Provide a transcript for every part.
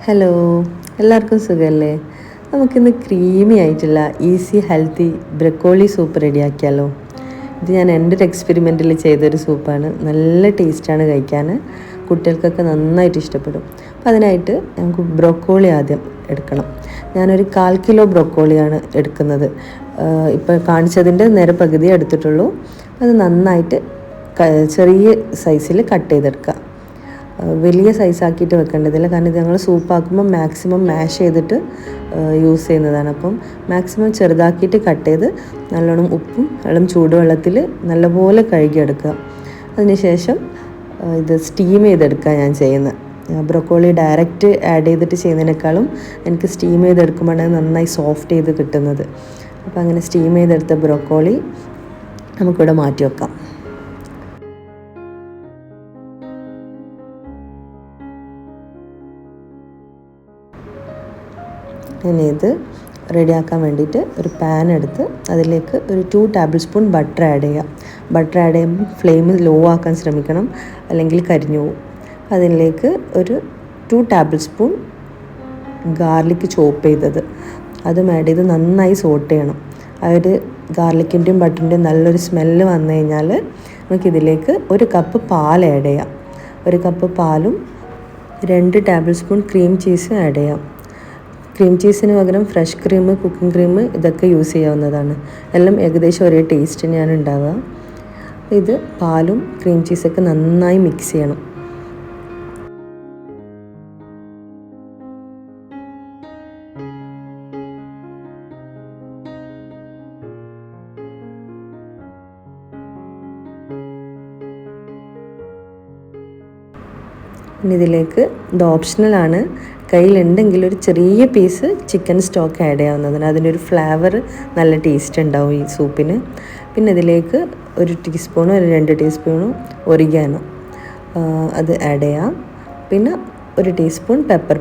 Hello, എല്ലാവർക്കും സുഖമല്ലേ? നമുക്കിന്ന് ക്രീമി ആയിട്ടുള്ള ഈസി ഹെൽത്തി ബ്രക്കോളി സൂപ്പ് റെഡിയാക്കിയാലോ? ഇത് ഞാൻ എൻ്റെ ഒരു എക്സ്പെരിമെൻറ്റിൽ ചെയ്തൊരു സൂപ്പാണ്. നല്ല ടേസ്റ്റാണ് കഴിക്കാൻ, കുട്ടികൾക്കൊക്കെ നന്നായിട്ട് ഇഷ്ടപ്പെടും. അപ്പോൾ അതിനായിട്ട് നമുക്ക് ബ്രൊക്കോളി ആദ്യം എടുക്കണം. ഞാനൊരു 1/4 കിലോ ബ്രൊക്കോളിയാണ് എടുക്കുന്നത്. ഇപ്പോൾ കാണിച്ചതിൻ്റെ നേരെ പകുതി എടുത്തിട്ടുള്ളൂ. അത് നന്നായിട്ട് ചെറിയ സൈസിൽ കട്ട് ചെയ്തെടുക്കുക. വലിയ സൈസാക്കിയിട്ട് വെക്കേണ്ടതില്ല, കാരണം ഇത് ഞങ്ങൾ സൂപ്പാക്കുമ്പോൾ മാക്സിമം മാഷ് ചെയ്തിട്ട് യൂസ് ചെയ്യുന്നതാണ്. അപ്പം മാക്സിമം ചെറുതാക്കിയിട്ട് കട്ട് ചെയ്ത് നല്ലോണം ഉപ്പും ചൂടുവെള്ളത്തിൽ നല്ലപോലെ കഴുകിയെടുക്കുക. അതിനുശേഷം ഇത് സ്റ്റീം ചെയ്തെടുക്കുക ഞാൻ ചെയ്യുന്നത്. ബ്രൊക്കോളി ഡയറക്റ്റ് ആഡ് ചെയ്തിട്ട് ചെയ്യുന്നതിനേക്കാളും എനിക്ക് സ്റ്റീം ചെയ്തെടുക്കുമ്പോഴാണ് നന്നായി സോഫ്റ്റ് ചെയ്ത് കിട്ടുന്നത്. അപ്പോൾ അങ്ങനെ സ്റ്റീം ചെയ്തെടുത്ത ബ്രൊക്കോളി നമുക്കിവിടെ മാറ്റി വെക്കാം. ഇനി ഇത് റെഡിയാക്കാൻ വേണ്ടിയിട്ട് ഒരു പാൻ എടുത്ത് അതിലേക്ക് ഒരു 2 ടേബിൾ സ്പൂൺ ബട്ടർ ആഡ് ചെയ്യുക. ബട്ടർ ആഡ് ചെയ്യുമ്പോൾ ഫ്ലെയിം ലോ ആക്കാൻ ശ്രമിക്കണം, അല്ലെങ്കിൽ കരിഞ്ഞു പോകും. അതിലേക്ക് ഒരു 2 ടേബിൾ സ്പൂൺ ഗാർലിക് ചോപ്പ് ചെയ്തത് അതും ആഡ് ചെയ്ത് നന്നായി സോട്ട് ചെയ്യണം. ആ ഒരു ഗാർലിക്കിൻ്റെയും ബട്ടറിൻ്റെയും നല്ലൊരു സ്മെല്ല് വന്നു കഴിഞ്ഞാൽ നമുക്കിതിലേക്ക് 1 കപ്പ് പാൽ ആഡ് ചെയ്യാം. 1 കപ്പ് പാലും 2 ടേബിൾ സ്പൂൺ ക്രീം ചീസും ആഡ് ചെയ്യാം. ക്രീം ചീസിന് പകരം ഫ്രഷ് ക്രീം, കുക്കിംഗ് ക്രീം ഇതൊക്കെ യൂസ് ചെയ്യാവുന്നതാണ്. എല്ലാം ഏകദേശം ഒരേ ടേസ്റ്റ് തന്നെയാണ് ഉണ്ടാവുക. ഇത് പാലും ക്രീം ചീസൊക്കെ നന്നായി മിക്സ് ചെയ്യണം. ഇനി ഇതിലേക്ക് ഇത് ഓപ്ഷണലാണ്, കയ്യിലുണ്ടെങ്കിൽ ഒരു ചെറിയ പീസ് ചിക്കൻ സ്റ്റോക്ക് ആഡ് ചെയ്യാവുന്നതാണ്. അതിൻ്റെ ഒരു ഫ്ലേവർ നല്ല ടേസ്റ്റ് ഉണ്ടാവും ഈ സൂപ്പിന്. പിന്നെ ഇതിലേക്ക് 1 ടീസ്പൂണോ 2 ടീസ്പൂണോ ഒറിഗാനോ അത് ആഡ് ചെയ്യാം. പിന്നെ 1 ടീസ്പൂൺ പെപ്പർ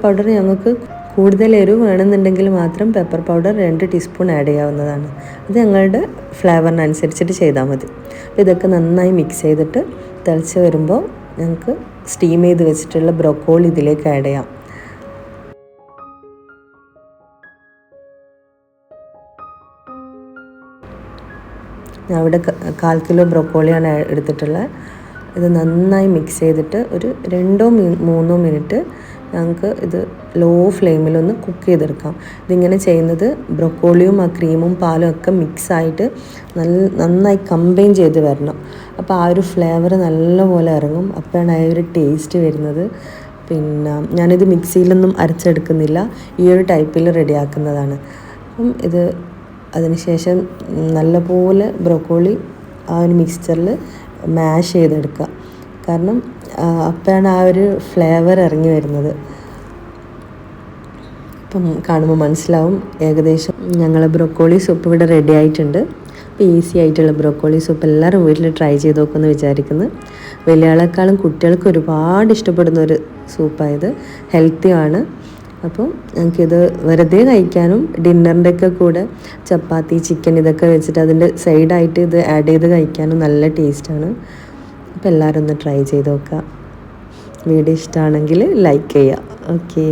പൗഡർ ഞങ്ങൾക്ക് കൂടുതൽ എരിവ് വേണമെന്നുണ്ടെങ്കിൽ മാത്രം പെപ്പർ പൗഡർ 2 ടീസ്പൂൺ ആഡ് ചെയ്യാവുന്നതാണ്. അത് ഞങ്ങളുടെ ഫ്ലേവറിനനുസരിച്ചിട്ട് ചെയ്താൽ മതി. അപ്പോൾ ഇതൊക്കെ നന്നായി മിക്സ് ചെയ്തിട്ട് തിളച്ച് വരുമ്പോൾ ഞങ്ങൾക്ക് സ്റ്റീം ചെയ്ത് വെച്ചിട്ടുള്ള ബ്രൊക്കോളി ഇതിലേക്ക് ആഡ് ചെയ്യാം. ഞാൻ ഇവിടെ 1/4 കിലോ ബ്രൊക്കോളിയാണ് എടുത്തിട്ടുള്ളത്. ഇത് നന്നായി മിക്സ് ചെയ്തിട്ട് ഒരു 2-3 മിനിറ്റ് ഞങ്ങൾക്ക് ഇത് ലോ ഫ്ലെയിമിലൊന്ന് കുക്ക് ചെയ്തെടുക്കാം. ഇതിങ്ങനെ ചെയ്യുന്നത് ബ്രൊക്കോളിയും ആ ക്രീമും പാലും ഒക്കെ മിക്സായിട്ട് നന്നായി കമ്പൈൻ ചെയ്ത് വരണം. അപ്പോൾ ആ ഒരു ഫ്ലേവർ നല്ലപോലെ ഇറങ്ങും. അപ്പോഴാണ് ആ ഒരു ടേസ്റ്റ് വരുന്നത്. പിന്നെ ഞാനിത് മിക്സിയിലൊന്നും അരച്ചെടുക്കുന്നില്ല, ഈ ഒരു ടൈപ്പിൽ റെഡിയാക്കുന്നതാണ്. അപ്പം ഇത് അതിനുശേഷം നല്ലപോലെ ബ്രൊക്കോളി ആ ഒരു മിക്സ്ചറിൽ മാഷ് ചെയ്തെടുക്കുക. കാരണം അപ്പോഴാണ് ആ ഒരു ഫ്ലേവർ ഇറങ്ങി വരുന്നത്. ഇപ്പം കാണുമ്പോൾ മനസ്സിലാവും ഏകദേശം ഞങ്ങളെ ബ്രൊക്കോളി സൂപ്പ് ഇവിടെ റെഡി ആയിട്ടുണ്ട്. അപ്പോൾ ഈസി ആയിട്ടുള്ള ബ്രൊക്കോളി സൂപ്പ് എല്ലാവരും വീട്ടിൽ ട്രൈ ചെയ്ത് നോക്കുമെന്ന് വിചാരിക്കുന്നു. വലിയ ആളെക്കാളും കുട്ടികൾക്ക് ഒരുപാട് ഇഷ്ടപ്പെടുന്ന ഒരു സൂപ്പായത്, ഹെൽത്തിയാണ്. അപ്പം ഞങ്ങൾക്കിത് വെറുതെ കഴിക്കാനും ഡിന്നറിൻ്റെ ഒക്കെ കൂടെ ചപ്പാത്തി, ചിക്കൻ ഇതൊക്കെ വെച്ചിട്ട് അതിൻ്റെ സൈഡായിട്ട് ഇത് ആഡ് ചെയ്ത് കഴിക്കാനും നല്ല ടേസ്റ്റാണ്. അപ്പോൾ എല്ലാവരും ഒന്ന് ട്രൈ ചെയ്ത് നോക്കുക. വീഡിയോ ഇഷ്ടമാണെങ്കിൽ ലൈക്ക് ചെയ്യുക. ഓക്കെ.